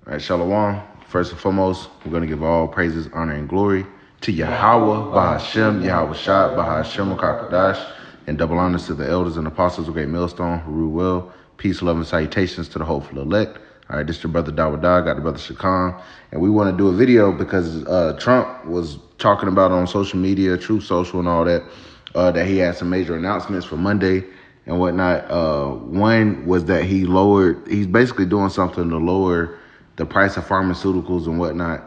All right, Shalom. First and foremost, we're going to give all praises, honor, and glory to Yahweh, Bahashem, Yahweh Shah, Bahashem, Kakadash, and double honors to the elders and apostles of Great Millstone who rule well. Peace, love, and salutations to the hopeful elect. All right, this is your brother Dawada, got the brother Shakam, and we want to do a video because Trump was talking about on social media, Truth Social and all that, that he had some major announcements for Monday and whatnot. One was that he's basically doing something to lower the price of pharmaceuticals and whatnot.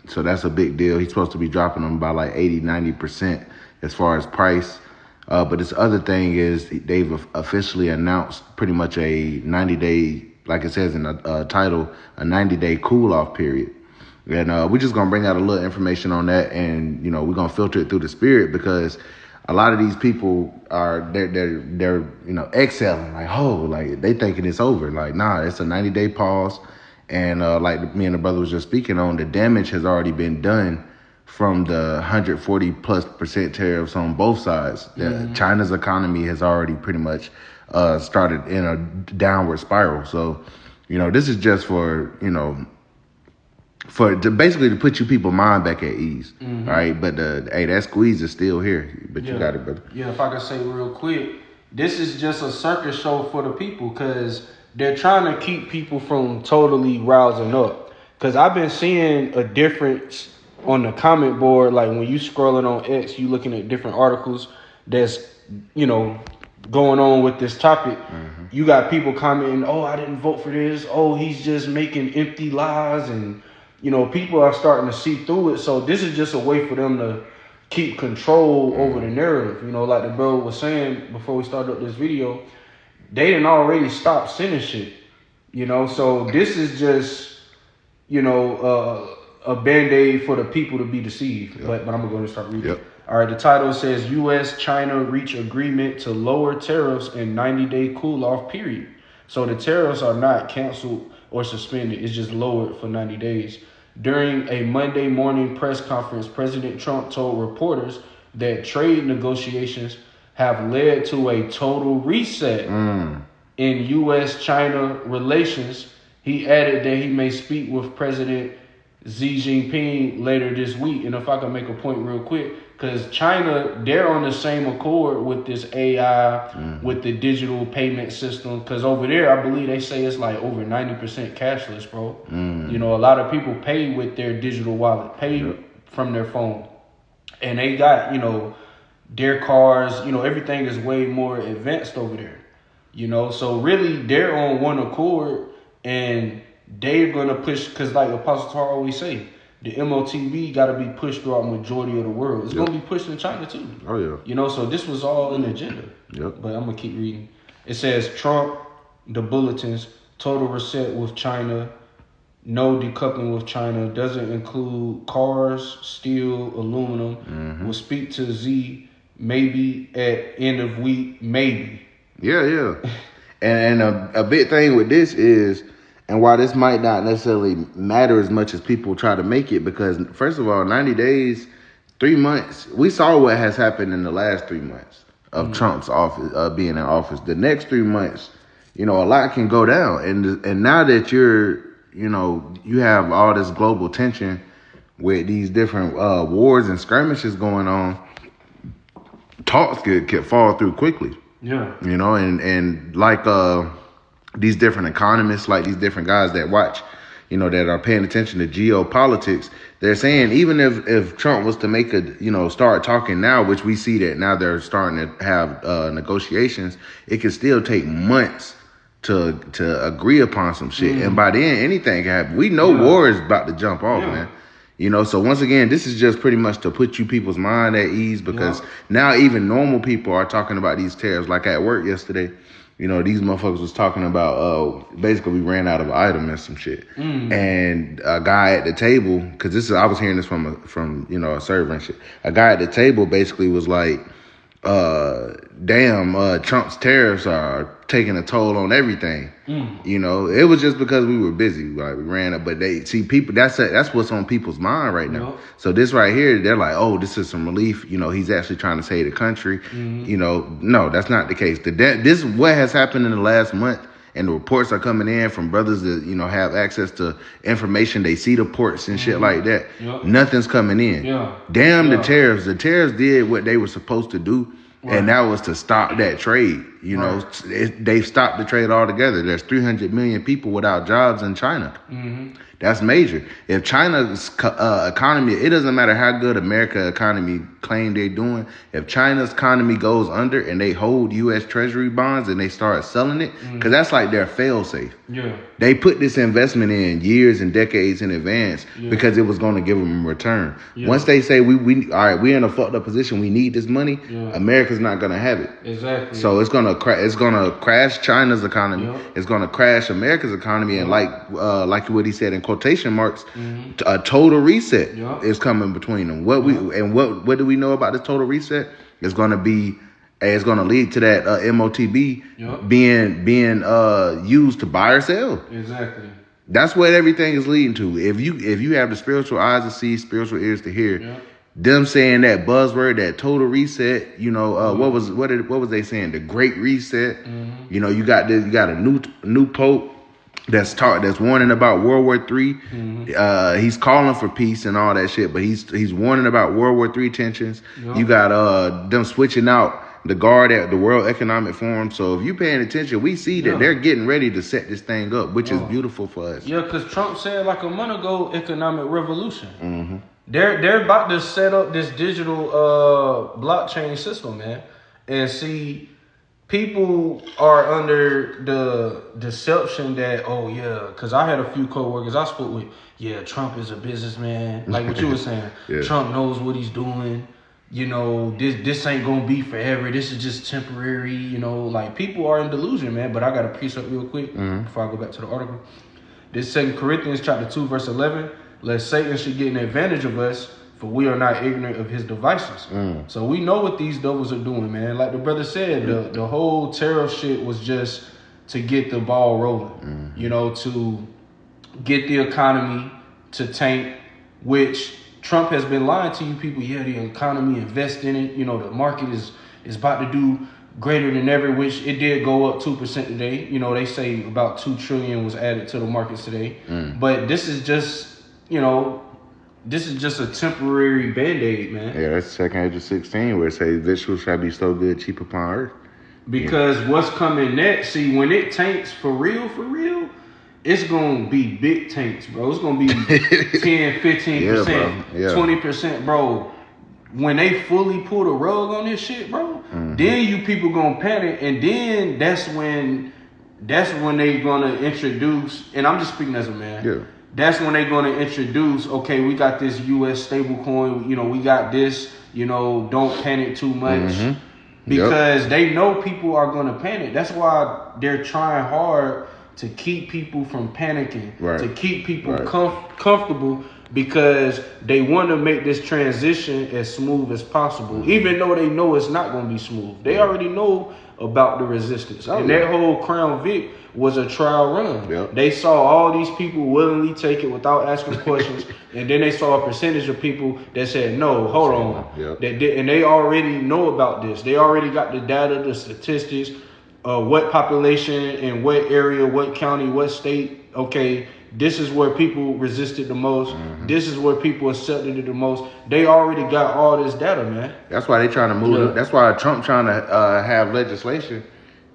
So that's a big deal. He's supposed to be dropping them by like 80-90% as far as price. But this other thing is they've officially announced pretty much a 90-day, like it says in the title, a 90-day cool-off period. And we're just going to bring out a little information on that. And, you know, we're going to filter it through the spirit because a lot of these people they're you know, exhaling like, oh, like they thinking it's over. Like, nah, it's a 90-day pause. And like me and the brother was just speaking on, the damage has already been done from the 140+% tariffs on both sides. Mm-hmm. China's economy has already pretty much started in a downward spiral. So, you know, this is just for, you know, basically to put you people mind back at ease, mm-hmm. Right? But hey, that squeeze is still here. But yeah. You got it, brother. Yeah, if I could say real quick, this is just a circus show for the people because they're trying to keep people from totally rousing up. Because I've been seeing a difference on the comment board. Like when you scrolling on X, you looking at different articles that's, you know, going on with this topic. Mm-hmm. You got people commenting, oh, I didn't vote for this. Oh, he's just making empty lies. And, you know, people are starting to see through it. So this is just a way for them to keep control over the narrative. You know, like the bro was saying before we started up this video, they didn't already stop sending shit, you know? So this is just, you know, a Band-Aid for the people to be deceived. Yep. But I'm going to start reading. Yep. All right, the title says, U.S. China reach agreement to lower tariffs in 90-day cool-off period. So the tariffs are not canceled or suspended. It's just lowered for 90 days. During a Monday morning press conference, President Trump told reporters that trade negotiations have led to a total reset in U.S.-China relations. He added that he may speak with President Xi Jinping later this week. And if I can make a point real quick, because China, they're on the same accord with this AI, with the digital payment system. Because over there, I believe they say it's like over 90% cashless, bro. You know, a lot of people pay with their digital wallet, pay from their phone. And they got, you know, their cars, you know, everything is way more advanced over there, you know. So really, they're on one accord, and they're gonna push because, like Apostle Tar always say, the MOTB got to be pushed throughout majority of the world. It's gonna be pushed in China too. Oh yeah. You know, so this was all an agenda. Yep. But I'm gonna keep reading. It says Trump, the bulletins, total reset with China, no decoupling with China, doesn't include cars, steel, aluminum. Will speak to Z. Maybe at end of week, maybe. Yeah. And a big thing with this is, and why this might not necessarily matter as much as people try to make it, because first of all, 90 days, 3 months, we saw what has happened in the last 3 months of Trump's office, being in office. The next 3 months, you know, a lot can go down. And now that you're, you know, you have all this global tension with these different wars and skirmishes going on, talks could fall through quickly. Yeah. You know, and like these different economists, like these different guys that watch, you know, that are paying attention to geopolitics, they're saying even if Trump was to make start talking now, which we see that now they're starting to have negotiations, it could still take months to agree upon some shit. And by then anything can happen. We know war is about to jump off, man. You know, so once again, this is just pretty much to put you people's mind at ease because now even normal people are talking about these tariffs. Like at work yesterday, you know, these motherfuckers was talking about, basically we ran out of item and some shit. And a guy at the table, because I was hearing this from you know, a server and shit. A guy at the table basically was like, Trump's tariffs are taking a toll on everything. You know, it was just because we were busy, like we ran up. But they see people. That's what's on people's mind right now. So this right here, they're like, oh, this is some relief. You know, he's actually trying to save the country. You know, no, that's not the case. This is what has happened in the last month and the reports are coming in from brothers that have access to information. They see the ports and shit like that. Yep. Nothing's coming in. Yeah. Damn the tariffs. The tariffs did what they were supposed to do. Right. And that was to stop that trade. They stopped the trade altogether. There's 300 million people without jobs in China. Mm-hmm. That's major. If China's economy, it doesn't matter how good America's economy claim they're doing. If China's economy goes under and they hold U.S. Treasury bonds and they start selling it, because that's like their fail-safe. Yeah. They put this investment in years and decades in advance because it was going to give them a return. Yeah. Once they say we all right, we're in a fucked up position, we need this money. Yeah. America's not going to have it. Exactly. So it's gonna crash China's economy. Yeah. It's gonna crash America's economy, and like what he said in quotation marks, a total reset is coming between them. What do we know about this total reset? It's gonna lead to that MOTB being used to buy or sell. Exactly. That's what everything is leading to. If you have the spiritual eyes to see, spiritual ears to hear, them saying that buzzword, that total reset, what was they saying? The Great Reset. Mm-hmm. You got a new pope that's warning about World War III. Mm-hmm. He's calling for peace and all that shit, but he's warning about World War III tensions. Yep. You got them switching out the guard at the World Economic Forum. So if you paying attention, we see that they're getting ready to set this thing up, which is beautiful for us. Yeah, because Trump said like a month ago, economic revolution. Mm-hmm. They're about to set up this digital blockchain system, man. And see, people are under the deception that, because I had a few coworkers I spoke with, Trump is a businessman. Like what you were saying. Trump knows what he's doing. This ain't gonna be forever. This is just temporary. Like people are in delusion, man. But I got a precept real quick before I go back to the article. This 2 Corinthians chapter 2 verse 11. Lest Satan should get an advantage of us, for we are not ignorant of his devices. So we know what these devils are doing, man. Like the brother said, the whole tariff shit was just to get the ball rolling. To get the economy to tank, which Trump has been lying to you people. Yeah, the economy, invest in it. The market is about to do greater than ever, which it did go up 2% today. They say about $2 trillion was added to the markets today. But this is just, this is just a temporary Band-Aid, man. Yeah, that's 2 Corinthians 16 where it says vegetables shall be so good, cheap upon earth. Because what's coming next, see, when it tanks for real, it's going to be big tanks, bro. It's going to be 10, 15%, 20%, bro. When they fully pull the rug on this shit, bro, then you people going to panic. And then that's when they going to introduce, and I'm just speaking as a man. Yeah. That's when they're going to introduce, okay, we got this U.S. stable coin, we got this, don't panic too much. Mm-hmm. Because they know people are going to panic. That's why they're trying hard to keep people from panicking, to keep people comfortable, because they want to make this transition as smooth as possible, even though they know it's not going to be smooth. They already know about the resistance. And that whole Crown Vic was a trial run. Yep. They saw all these people willingly take it without asking questions, and then they saw a percentage of people that said, no, hold on. Yep. And they already know about this. They already got the data, the statistics, what population in what area, what county, what state. Okay, this is where people resisted the most. Mm-hmm. This is where people accepted it the most. They already got all this data, man. That's why they trying to move. That's why Trump trying to have legislation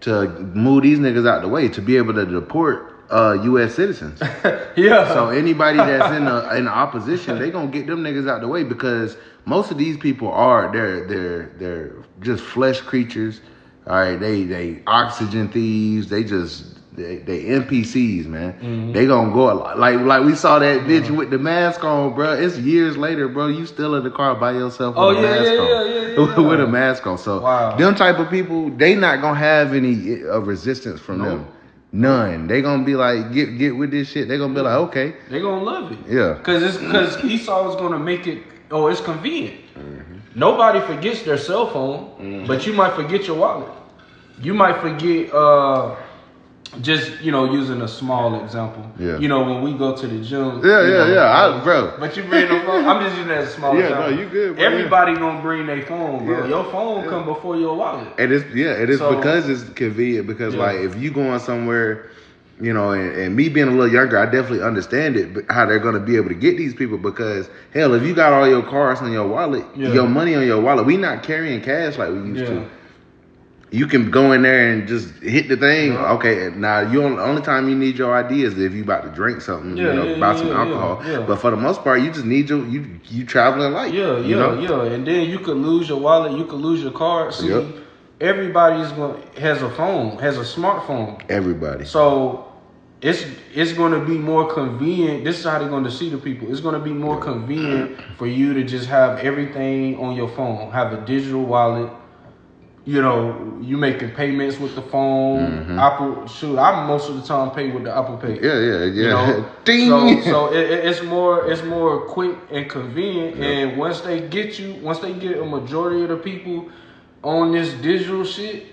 to move these niggas out the way, to be able to deport U.S. citizens. So anybody that's in the opposition, they gonna get them niggas out the way, because most of these people they're just flesh creatures. All right, they oxygen thieves. They NPCs, man. Mm-hmm. They gonna go like we saw that bitch with the mask on, bro. It's years later, bro. You still in the car by yourself with a mask on. With a mask on. So them type of people, they not gonna have any resistance from them. None. They gonna be like, get with this shit. They gonna be like, okay. They gonna love it. Yeah. Cause Esau was gonna make it. Oh, it's convenient. Mm-hmm. Nobody forgets their cell phone, but you might forget your wallet. You might forget just using a small example. Yeah. When we go to the gym. Yeah. Bro. But you bring the phone. I'm just using that as a small example. Yeah, no, you good, bro. Everybody gonna bring their phone, bro. Yeah. Your phone come before your wallet. And it is So, because it's convenient. Because like if you going somewhere, and me being a little younger, I definitely understand it. But how they're gonna be able to get these people? Because hell, if you got all your cards in your wallet, your money on your wallet, we not carrying cash like we used to. You can go in there and just hit the thing. Yeah. Okay, now the only time you need your ID is if you about to drink something, buy some alcohol. Yeah. But for the most part, you just need you traveling light. Yeah. And then you could lose your wallet, you could lose your card. See, everybody has a phone, has a smartphone. Everybody. So it's going to be more convenient. This is how they're going to see the people. It's going to be more convenient for you to just have everything on your phone, have a digital wallet. You making payments with the phone. Apple, I most of the time pay with the Apple Pay. Yeah. Ding. So it's more quick and convenient. And once they get a majority of the people on this digital shit,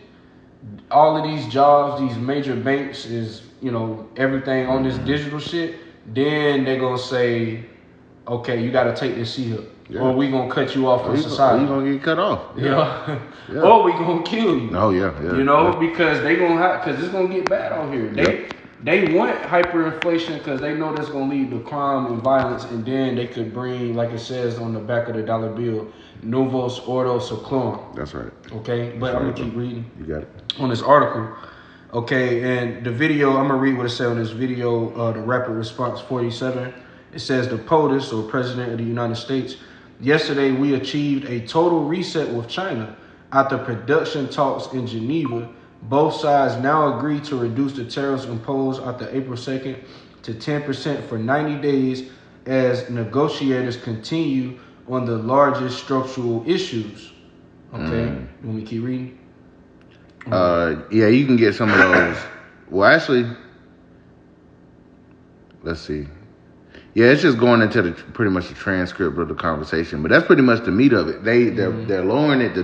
all of these jobs, these major banks is everything on this digital shit. Then they're gonna say, okay, you got to take this seat up. Or we gonna cut you off from society. You gonna get cut off. Or we gonna kill you. Oh yeah. Because they because it's gonna get bad out here. They want hyperinflation because they know that's gonna lead to crime and violence, and then they could bring, like it says on the back of the dollar bill, Novos Ordo Seclorum. That's right. Okay, but I'm gonna keep reading. You got it. On this article. Okay, and the video, I'm gonna read what it said on this video. The Rapid Response 47. It says the POTUS, or President of the United States. Yesterday, we achieved a total reset with China. After production talks in Geneva, both sides now agree to reduce the tariffs imposed after April 2nd to 10% for 90 days as negotiators continue on the largest structural issues. Okay, you want me to keep reading? Yeah, you can get some of those. Well, actually, let's see. Yeah, it's just going into pretty much the transcript of the conversation, but that's pretty much the meat of it. They're lowering it to